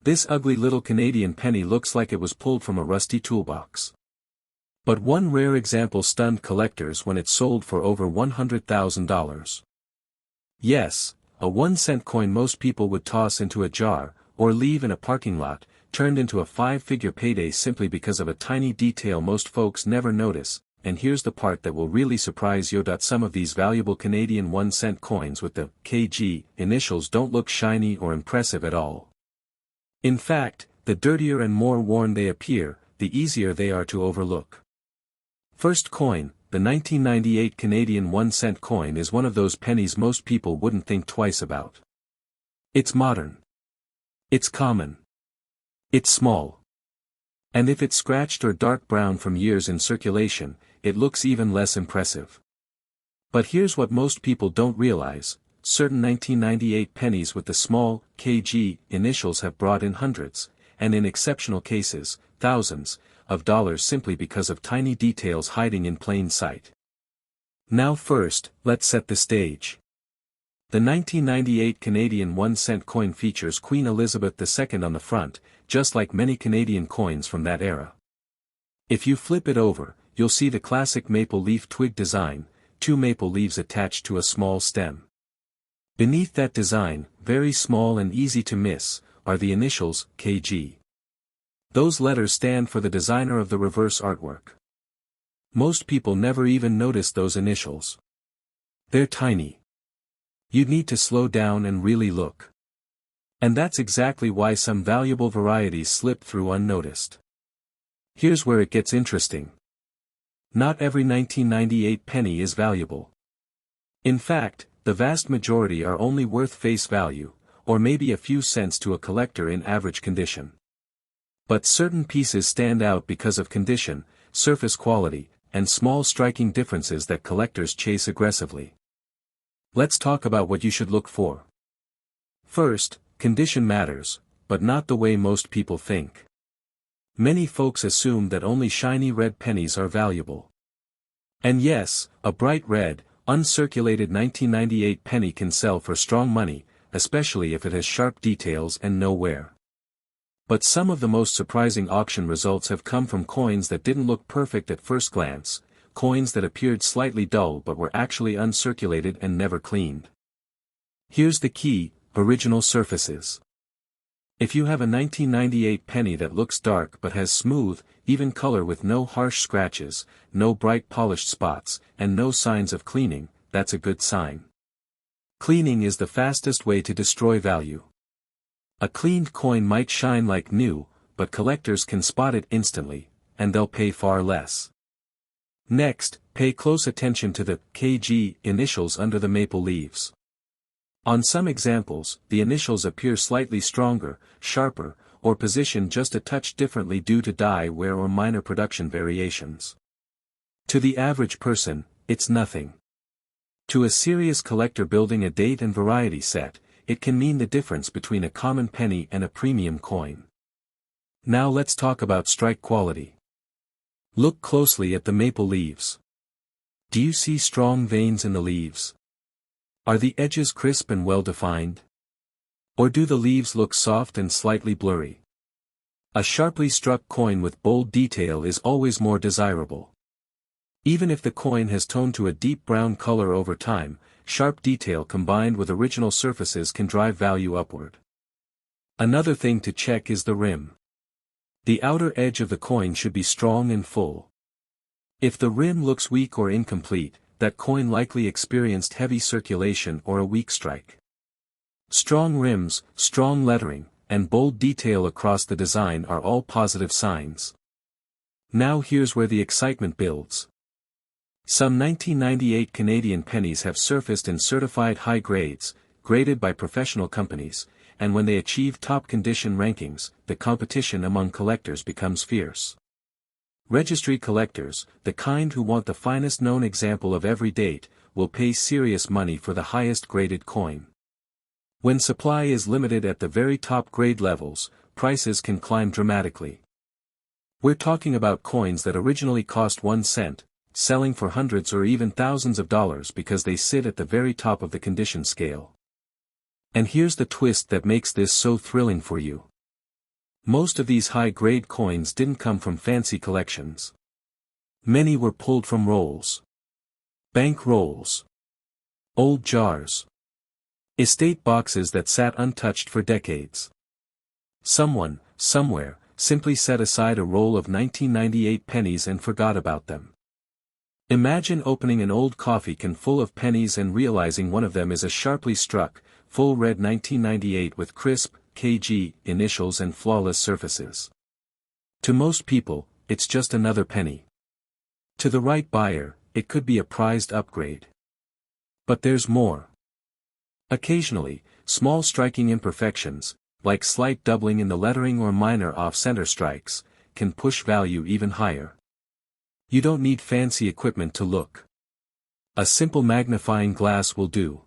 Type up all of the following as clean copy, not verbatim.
This ugly little Canadian penny looks like it was pulled from a rusty toolbox. But one rare example stunned collectors when it sold for over $100,000. Yes, a 1-cent coin most people would toss into a jar, or leave in a parking lot, turned into a 5-figure payday simply because of a tiny detail most folks never notice, and here's the part that will really surprise you. Some of these valuable Canadian 1-cent coins with the KG initials don't look shiny or impressive at all. In fact, the dirtier and more worn they appear, the easier they are to overlook. First coin, the 1998 Canadian 1-cent coin is one of those pennies most people wouldn't think twice about. It's modern. It's common. It's small. And if it's scratched or dark brown from years in circulation, it looks even less impressive. But here's what most people don't realize: certain 1998 pennies with the small KG initials have brought in hundreds, and in exceptional cases, thousands, of dollars simply because of tiny details hiding in plain sight. Now first, let's set the stage. The 1998 Canadian 1-cent coin features Queen Elizabeth II on the front, just like many Canadian coins from that era. If you flip it over, you'll see the classic maple leaf twig design, 2 maple leaves attached to a small stem. Beneath that design, very small and easy to miss, are the initials, KG. Those letters stand for the designer of the reverse artwork. Most people never even notice those initials. They're tiny. You'd need to slow down and really look. And that's exactly why some valuable varieties slip through unnoticed. Here's where it gets interesting. Not every 1998 penny is valuable. In fact, the vast majority are only worth face value, or maybe a few cents to a collector in average condition. But certain pieces stand out because of condition, surface quality, and small striking differences that collectors chase aggressively. Let's talk about what you should look for. First, condition matters, but not the way most people think. Many folks assume that only shiny red pennies are valuable. And yes, a bright red, uncirculated 1998 penny can sell for strong money, especially if it has sharp details and no wear. But some of the most surprising auction results have come from coins that didn't look perfect at first glance, coins that appeared slightly dull but were actually uncirculated and never cleaned. Here's the key: original surfaces. If you have a 1998 penny that looks dark but has smooth, even color with no harsh scratches, no bright polished spots, and no signs of cleaning, that's a good sign. Cleaning is the fastest way to destroy value. A cleaned coin might shine like new, but collectors can spot it instantly, and they'll pay far less. Next, pay close attention to the KG initials under the maple leaves. On some examples, the initials appear slightly stronger, sharper, or positioned just a touch differently due to dye wear or minor production variations. To the average person, it's nothing. To a serious collector building a date and variety set, it can mean the difference between a common penny and a premium coin. Now let's talk about strike quality. Look closely at the maple leaves. Do you see strong veins in the leaves? Are the edges crisp and well-defined? Or do the leaves look soft and slightly blurry? A sharply struck coin with bold detail is always more desirable. Even if the coin has toned to a deep brown color over time, sharp detail combined with original surfaces can drive value upward. Another thing to check is the rim. The outer edge of the coin should be strong and full. If the rim looks weak or incomplete, that coin likely experienced heavy circulation or a weak strike. Strong rims, strong lettering, and bold detail across the design are all positive signs. Now here's where the excitement builds. Some 1998 Canadian pennies have surfaced in certified high grades, graded by professional companies, and when they achieve top condition rankings, the competition among collectors becomes fierce. Registry collectors, the kind who want the finest known example of every date, will pay serious money for the highest graded coin. When supply is limited at the very top grade levels, prices can climb dramatically. We're talking about coins that originally cost 1 cent, selling for hundreds or even thousands of dollars because they sit at the very top of the condition scale. And here's the twist that makes this so thrilling for you. Most of these high-grade coins didn't come from fancy collections. Many were pulled from rolls. Bank rolls. Old jars. Estate boxes that sat untouched for decades. Someone, somewhere, simply set aside a roll of 1998 pennies and forgot about them. Imagine opening an old coffee can full of pennies and realizing one of them is a sharply struck, full red 1998 with crisp, KG, initials and flawless surfaces. To most people, it's just another penny. To the right buyer, it could be a prized upgrade. But there's more. Occasionally, small striking imperfections, like slight doubling in the lettering or minor off-center strikes, can push value even higher. You don't need fancy equipment to look. A simple magnifying glass will do.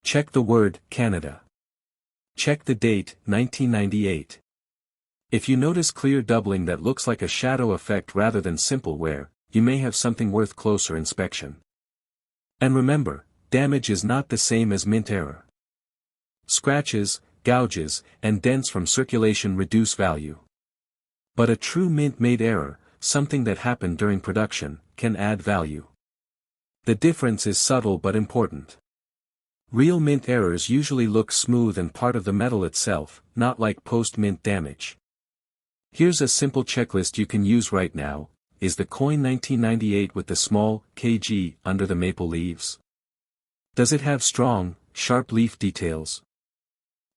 Check the word, Canada. Check the date, 1998. If you notice clear doubling that looks like a shadow effect rather than simple wear, you may have something worth closer inspection. And remember, damage is not the same as mint error. Scratches, gouges, and dents from circulation reduce value. But a true mint-made error, something that happened during production, can add value. The difference is subtle but important. Real mint errors usually look smooth and part of the metal itself, not like post-mint damage. Here's a simple checklist you can use right now. Is the coin 1998 with the small KG under the maple leaves? Does it have strong, sharp leaf details?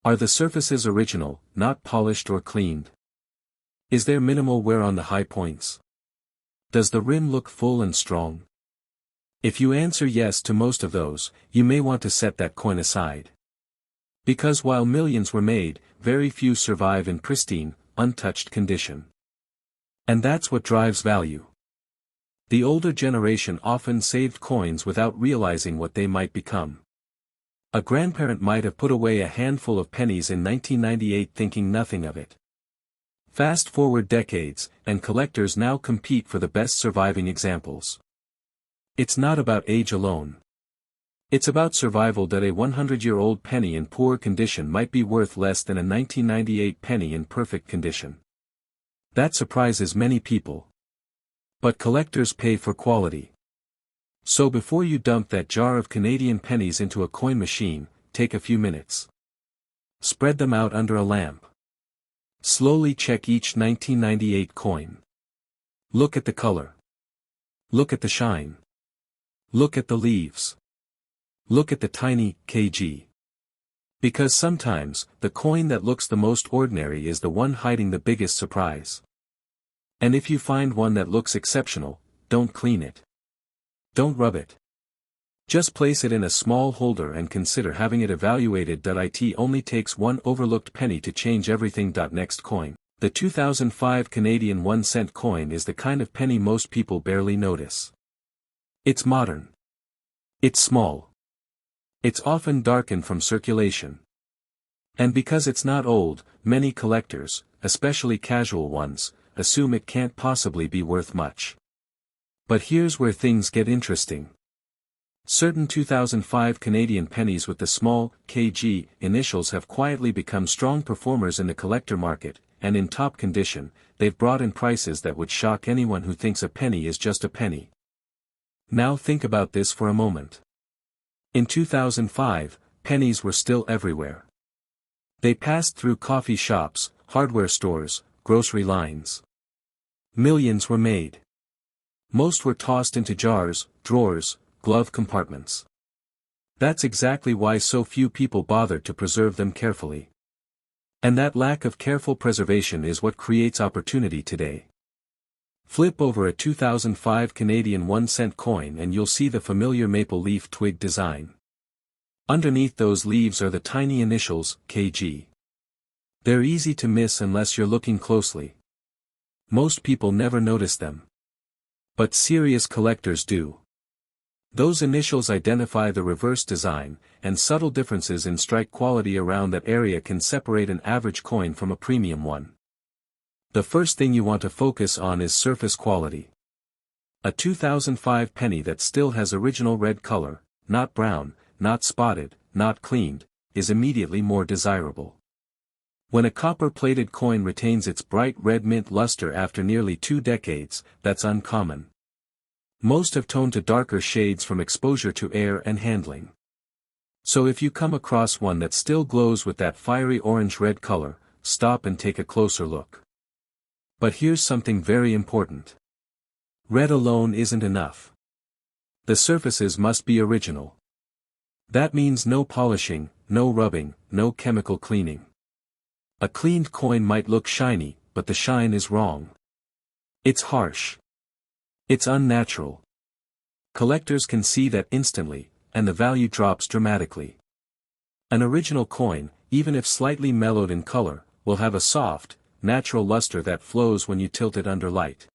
Are the surfaces original, not polished or cleaned? Is there minimal wear on the high points? Does the rim look full and strong? If you answer yes to most of those, you may want to set that coin aside. Because while millions were made, very few survive in pristine, untouched condition. And that's what drives value. The older generation often saved coins without realizing what they might become. A grandparent might have put away a handful of pennies in 1998 thinking nothing of it. Fast forward decades, and collectors now compete for the best surviving examples. It's not about age alone. It's about survival. That a 100-year-old penny in poor condition might be worth less than a 1998 penny in perfect condition. That surprises many people. But collectors pay for quality. So before you dump that jar of Canadian pennies into a coin machine, take a few minutes. Spread them out under a lamp. Slowly check each 1998 coin. Look at the color. Look at the shine. Look at the leaves. Look at the tiny KG. Because sometimes, the coin that looks the most ordinary is the one hiding the biggest surprise. And if you find one that looks exceptional, don't clean it. Don't rub it. Just place it in a small holder and consider having it evaluated. It only takes one overlooked penny to change everything. Next coin. The 2005 Canadian 1-cent coin is the kind of penny most people barely notice. It's modern. It's small. It's often darkened from circulation. And because it's not old, many collectors, especially casual ones, assume it can't possibly be worth much. But here's where things get interesting. Certain 2005 Canadian pennies with the small, KG, initials have quietly become strong performers in the collector market, and in top condition, they've brought in prices that would shock anyone who thinks a penny is just a penny. Now think about this for a moment. In 2005, pennies were still everywhere. They passed through coffee shops, hardware stores, grocery lines. Millions were made. Most were tossed into jars, drawers, glove compartments. That's exactly why so few people bothered to preserve them carefully. And that lack of careful preservation is what creates opportunity today. Flip over a 2005 Canadian 1-cent coin and you'll see the familiar maple leaf twig design. Underneath those leaves are the tiny initials, KG. They're easy to miss unless you're looking closely. Most people never notice them. But serious collectors do. Those initials identify the reverse design, and subtle differences in strike quality around that area can separate an average coin from a premium one. The first thing you want to focus on is surface quality. A 2005 penny that still has original red color, not brown, not spotted, not cleaned, is immediately more desirable. When a copper-plated coin retains its bright red mint luster after nearly 2 decades, that's uncommon. Most have toned to darker shades from exposure to air and handling. So if you come across one that still glows with that fiery orange-red color, stop and take a closer look. But here's something very important. Red alone isn't enough. The surfaces must be original. That means no polishing, no rubbing, no chemical cleaning. A cleaned coin might look shiny, but the shine is wrong. It's harsh. It's unnatural. Collectors can see that instantly, and the value drops dramatically. An original coin, even if slightly mellowed in color, will have a soft, natural luster that flows when you tilt it under light.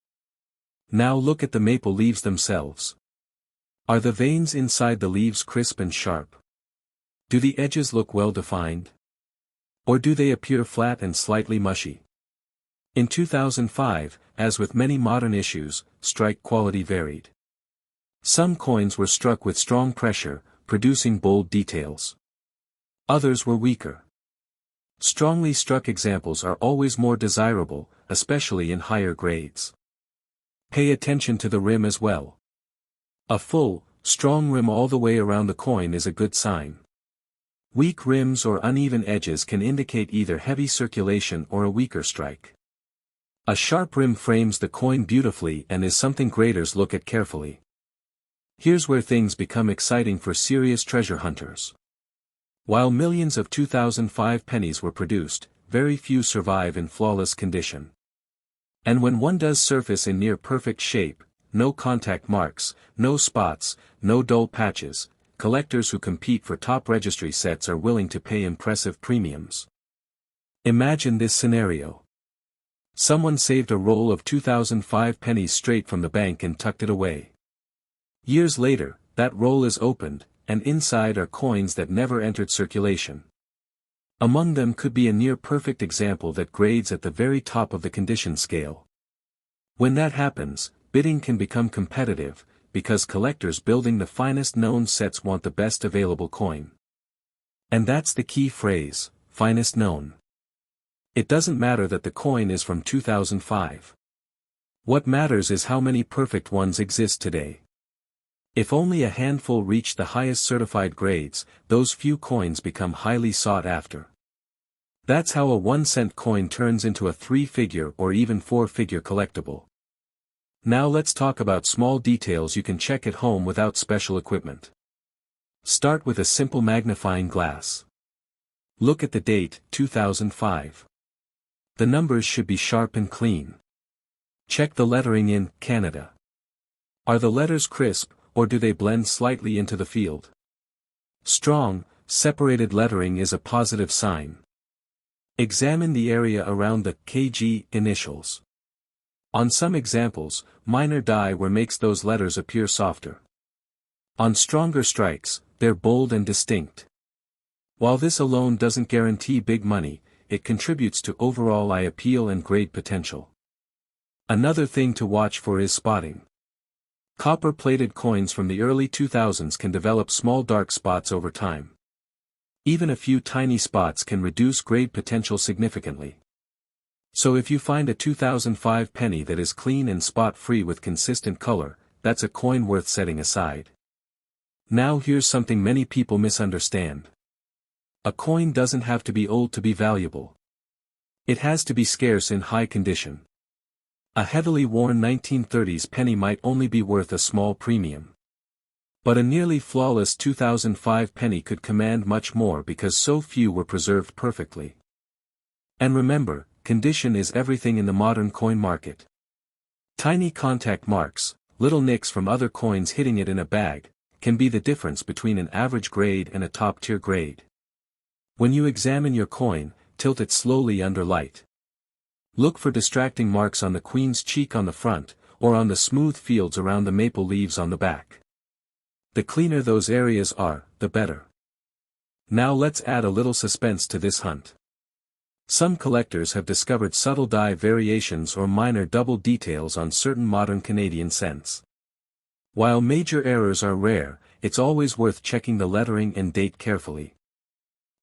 Now look at the maple leaves themselves. Are the veins inside the leaves crisp and sharp? Do the edges look well defined? Or do they appear flat and slightly mushy? In 2005, as with many modern issues, strike quality varied. Some coins were struck with strong pressure, producing bold details. Others were weaker. Strongly struck examples are always more desirable, especially in higher grades. Pay attention to the rim as well. A full, strong rim all the way around the coin is a good sign. Weak rims or uneven edges can indicate either heavy circulation or a weaker strike. A sharp rim frames the coin beautifully and is something graders look at carefully. Here's where things become exciting for serious treasure hunters. While millions of 2005 pennies were produced, very few survive in flawless condition. And when one does surface in near perfect shape, no contact marks, no spots, no dull patches, collectors who compete for top registry sets are willing to pay impressive premiums. Imagine this scenario. Someone saved a roll of 2005 pennies straight from the bank and tucked it away. Years later, that roll is opened, and inside are coins that never entered circulation. Among them could be a near-perfect example that grades at the very top of the condition scale. When that happens, bidding can become competitive, because collectors building the finest known sets want the best available coin. And that's the key phrase, finest known. It doesn't matter that the coin is from 2005. What matters is how many perfect ones exist today. If only a handful reach the highest certified grades, those few coins become highly sought after. That's how a 1-cent coin turns into a 3-figure or even 4-figure collectible. Now let's talk about small details you can check at home without special equipment. Start with a simple magnifying glass. Look at the date, 2005. The numbers should be sharp and clean. Check the lettering in Canada. Are the letters crisp, or do they blend slightly into the field? Strong, separated lettering is a positive sign. Examine the area around the KG initials. On some examples, minor die wear makes those letters appear softer. On stronger strikes, they're bold and distinct. While this alone doesn't guarantee big money, it contributes to overall eye appeal and grade potential. Another thing to watch for is spotting. Copper-plated coins from the early 2000s can develop small dark spots over time. Even a few tiny spots can reduce grade potential significantly. So if you find a 2005 penny that is clean and spot-free with consistent color, that's a coin worth setting aside. Now here's something many people misunderstand. A coin doesn't have to be old to be valuable. It has to be scarce in high condition. A heavily worn 1930s penny might only be worth a small premium. But a nearly flawless 2005 penny could command much more because so few were preserved perfectly. And remember, condition is everything in the modern coin market. Tiny contact marks, little nicks from other coins hitting it in a bag, can be the difference between an average grade and a top-tier grade. When you examine your coin, tilt it slowly under light. Look for distracting marks on the queen's cheek on the front, or on the smooth fields around the maple leaves on the back. The cleaner those areas are, the better. Now let's add a little suspense to this hunt. Some collectors have discovered subtle die variations or minor double details on certain modern Canadian cents. While major errors are rare, it's always worth checking the lettering and date carefully.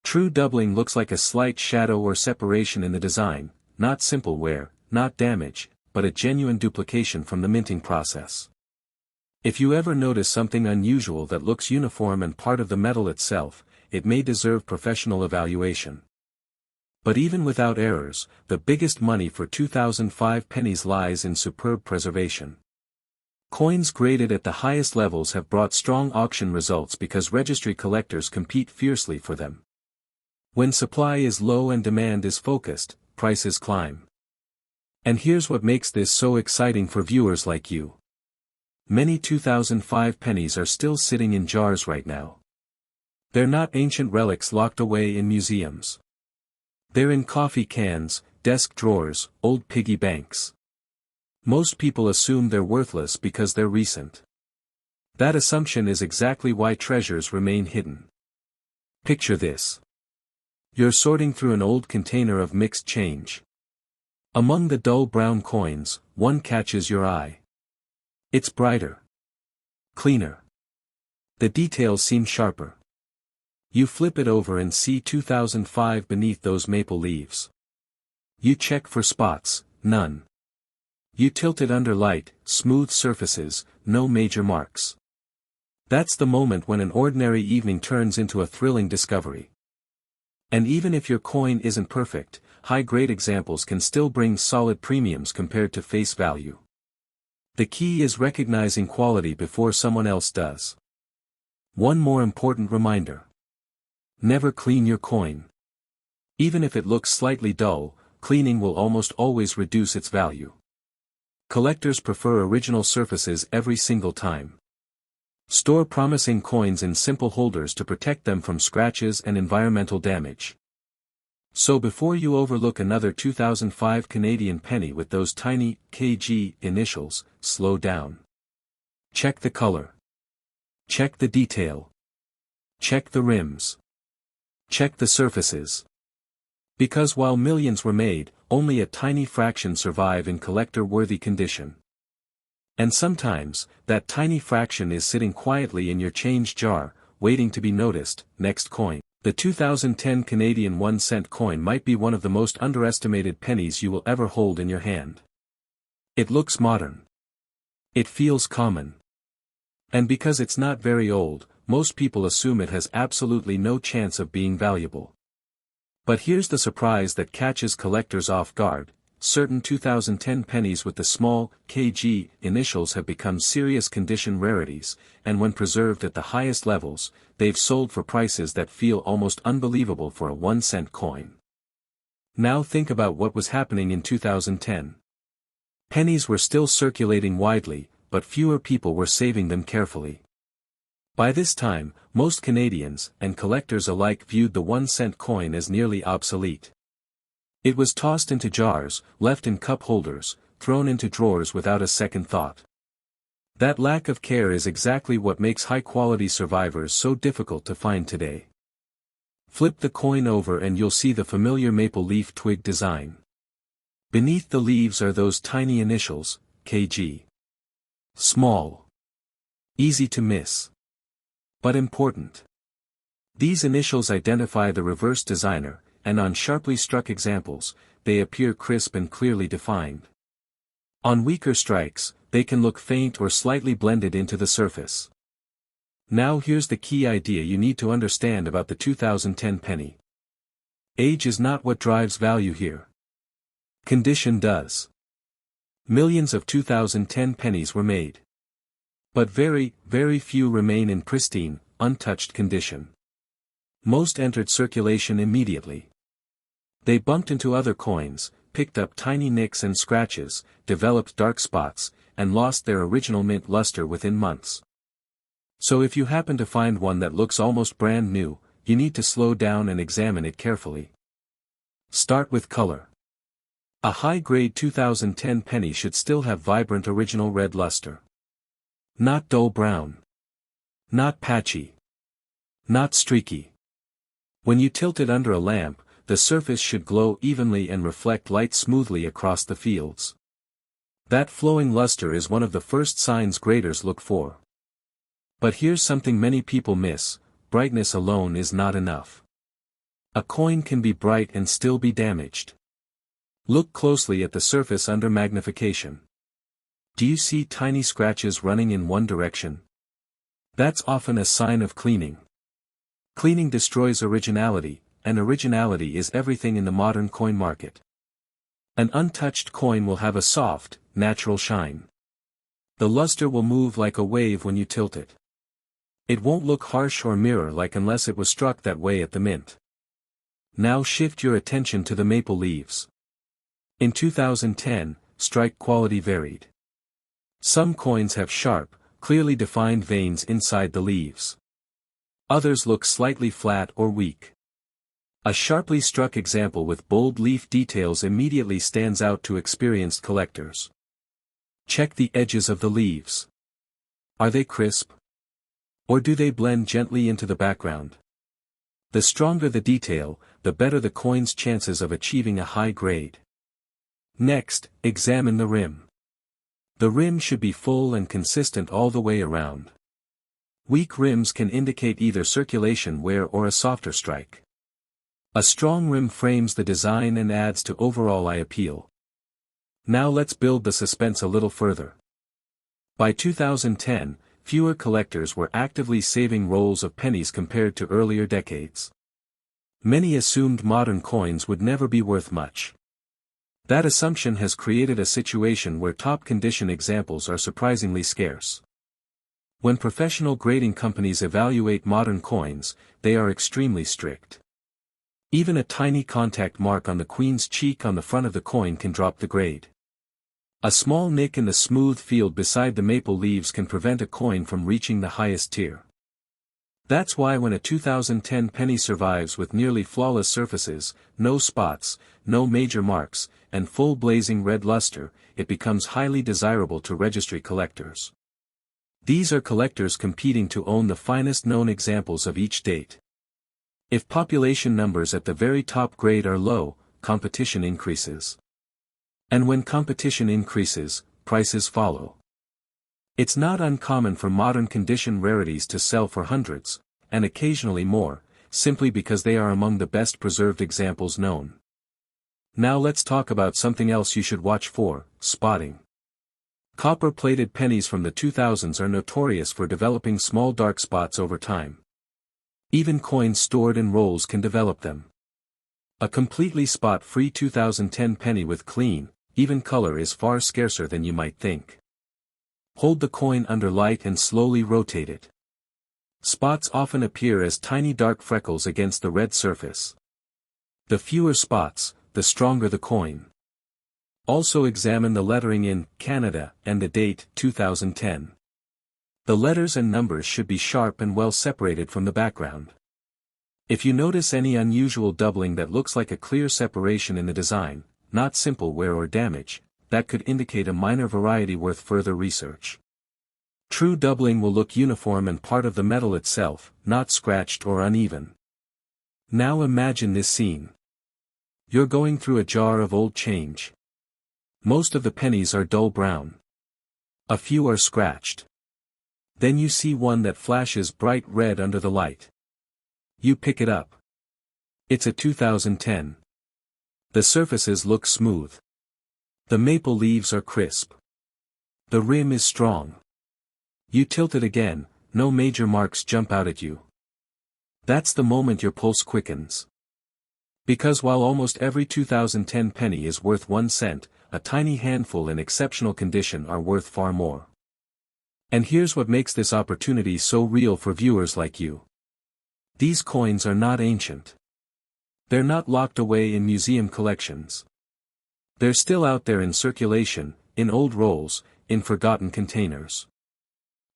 True doubling looks like a slight shadow or separation in the design, not simple wear, not damage, but a genuine duplication from the minting process. If you ever notice something unusual that looks uniform and part of the metal itself, it may deserve professional evaluation. But even without errors, the biggest money for 2005 pennies lies in superb preservation. Coins graded at the highest levels have brought strong auction results because registry collectors compete fiercely for them. When supply is low and demand is focused, prices climb. And here's what makes this so exciting for viewers like you. Many 2005 pennies are still sitting in jars right now. They're not ancient relics locked away in museums. They're in coffee cans, desk drawers, old piggy banks. Most people assume they're worthless because they're recent. That assumption is exactly why treasures remain hidden. Picture this. You're sorting through an old container of mixed change. Among the dull brown coins, one catches your eye. It's brighter. Cleaner. The details seem sharper. You flip it over and see 2005 beneath those maple leaves. You check for spots, none. You tilt it under light, smooth surfaces, no major marks. That's the moment when an ordinary evening turns into a thrilling discovery. And even if your coin isn't perfect, high-grade examples can still bring solid premiums compared to face value. The key is recognizing quality before someone else does. One more important reminder. Never clean your coin. Even if it looks slightly dull, cleaning will almost always reduce its value. Collectors prefer original surfaces every single time. Store promising coins in simple holders to protect them from scratches and environmental damage. So before you overlook another 2005 Canadian penny with those tiny KG initials, slow down. Check the color. Check the detail. Check the rims. Check the surfaces. Because while millions were made, only a tiny fraction survive in collector-worthy condition. And sometimes, that tiny fraction is sitting quietly in your change jar, waiting to be noticed. Next coin. The 2010 Canadian 1-cent coin might be one of the most underestimated pennies you will ever hold in your hand. It looks modern. It feels common. And because it's not very old, most people assume it has absolutely no chance of being valuable. But here's the surprise that catches collectors off guard. Certain 2010 pennies with the small KG initials have become serious condition rarities, and when preserved at the highest levels, they've sold for prices that feel almost unbelievable for a 1-cent coin. Now think about what was happening in 2010. Pennies were still circulating widely, but fewer people were saving them carefully. By this time, most Canadians and collectors alike viewed the 1-cent coin as nearly obsolete. It was tossed into jars, left in cup holders, thrown into drawers without a second thought. That lack of care is exactly what makes high-quality survivors so difficult to find today. Flip the coin over and you'll see the familiar maple leaf twig design. Beneath the leaves are those tiny initials, KG. Small. Easy to miss. But important. These initials identify the reverse designer, and on sharply struck examples, they appear crisp and clearly defined. On weaker strikes, they can look faint or slightly blended into the surface. Now here's the key idea you need to understand about the 2010 penny. Age is not what drives value here. Condition does. Millions of 2010 pennies were made. But very, very few remain in pristine, untouched condition. Most entered circulation immediately. They bumped into other coins, picked up tiny nicks and scratches, developed dark spots, and lost their original mint luster within months. So if you happen to find one that looks almost brand new, you need to slow down and examine it carefully. Start with color. A high-grade 2010 penny should still have vibrant original red luster. Not dull brown. Not patchy. Not streaky. When you tilt it under a lamp, the surface should glow evenly and reflect light smoothly across the fields. That flowing luster is one of the first signs graders look for. But here's something many people miss: brightness alone is not enough. A coin can be bright and still be damaged. Look closely at the surface under magnification. Do you see tiny scratches running in one direction? That's often a sign of cleaning. Cleaning destroys originality, and originality is everything in the modern coin market. An untouched coin will have a soft, natural shine. The luster will move like a wave when you tilt it. It won't look harsh or mirror-like unless it was struck that way at the mint. Now shift your attention to the maple leaves. In 2010, strike quality varied. Some coins have sharp, clearly defined veins inside the leaves. Others look slightly flat or weak. A sharply struck example with bold leaf details immediately stands out to experienced collectors. Check the edges of the leaves. Are they crisp? Or do they blend gently into the background? The stronger the detail, the better the coin's chances of achieving a high grade. Next, examine the rim. The rim should be full and consistent all the way around. Weak rims can indicate either circulation wear or a softer strike. A strong rim frames the design and adds to overall eye appeal. Now let's build the suspense a little further. By 2010, fewer collectors were actively saving rolls of pennies compared to earlier decades. Many assumed modern coins would never be worth much. That assumption has created a situation where top-condition examples are surprisingly scarce. When professional grading companies evaluate modern coins, they are extremely strict. Even a tiny contact mark on the queen's cheek on the front of the coin can drop the grade. A small nick in the smooth field beside the maple leaves can prevent a coin from reaching the highest tier. That's why when a 2010 penny survives with nearly flawless surfaces, no spots, no major marks, and full blazing red luster, it becomes highly desirable to registry collectors. These are collectors competing to own the finest known examples of each date. If population numbers at the very top grade are low, competition increases. And when competition increases, prices follow. It's not uncommon for modern condition rarities to sell for hundreds, and occasionally more, simply because they are among the best preserved examples known. Now let's talk about something else you should watch for: spotting. Copper-plated pennies from the 2000s are notorious for developing small dark spots over time. Even coins stored in rolls can develop them. A completely spot-free 2010 penny with clean, even color is far scarcer than you might think. Hold the coin under light and slowly rotate it. Spots often appear as tiny dark freckles against the red surface. The fewer spots, the stronger the coin. Also examine the lettering in Canada and the date 2010. The letters and numbers should be sharp and well separated from the background. If you notice any unusual doubling that looks like a clear separation in the design, not simple wear or damage, that could indicate a minor variety worth further research. True doubling will look uniform and part of the metal itself, not scratched or uneven. Now imagine this scene. You're going through a jar of old change. Most of the pennies are dull brown. A few are scratched. Then you see one that flashes bright red under the light. You pick it up. It's a 2010. The surfaces look smooth. The maple leaves are crisp. The rim is strong. You tilt it again, no major marks jump out at you. That's the moment your pulse quickens. Because while almost every 2010 penny is worth 1 cent, a tiny handful in exceptional condition are worth far more. And here's what makes this opportunity so real for viewers like you. These coins are not ancient. They're not locked away in museum collections. They're still out there in circulation, in old rolls, in forgotten containers.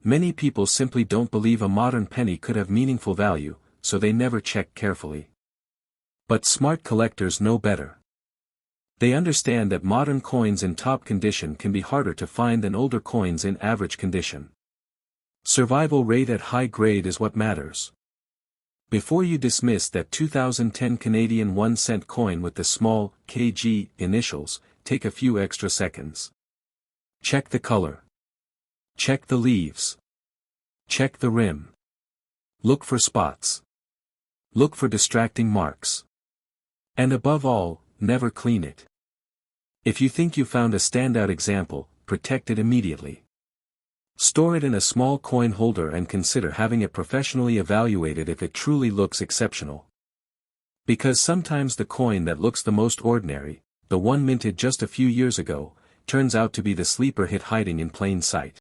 Many people simply don't believe a modern penny could have meaningful value, so they never check carefully. But smart collectors know better. They understand that modern coins in top condition can be harder to find than older coins in average condition. Survival rate at high grade is what matters. Before you dismiss that 2010 Canadian 1 cent coin with the small KG initials, take a few extra seconds. Check the color. Check the leaves. Check the rim. Look for spots. Look for distracting marks. And above all, never clean it. If you think you found a standout example, protect it immediately. Store it in a small coin holder and consider having it professionally evaluated if it truly looks exceptional. Because sometimes the coin that looks the most ordinary, the one minted just a few years ago, turns out to be the sleeper hit hiding in plain sight.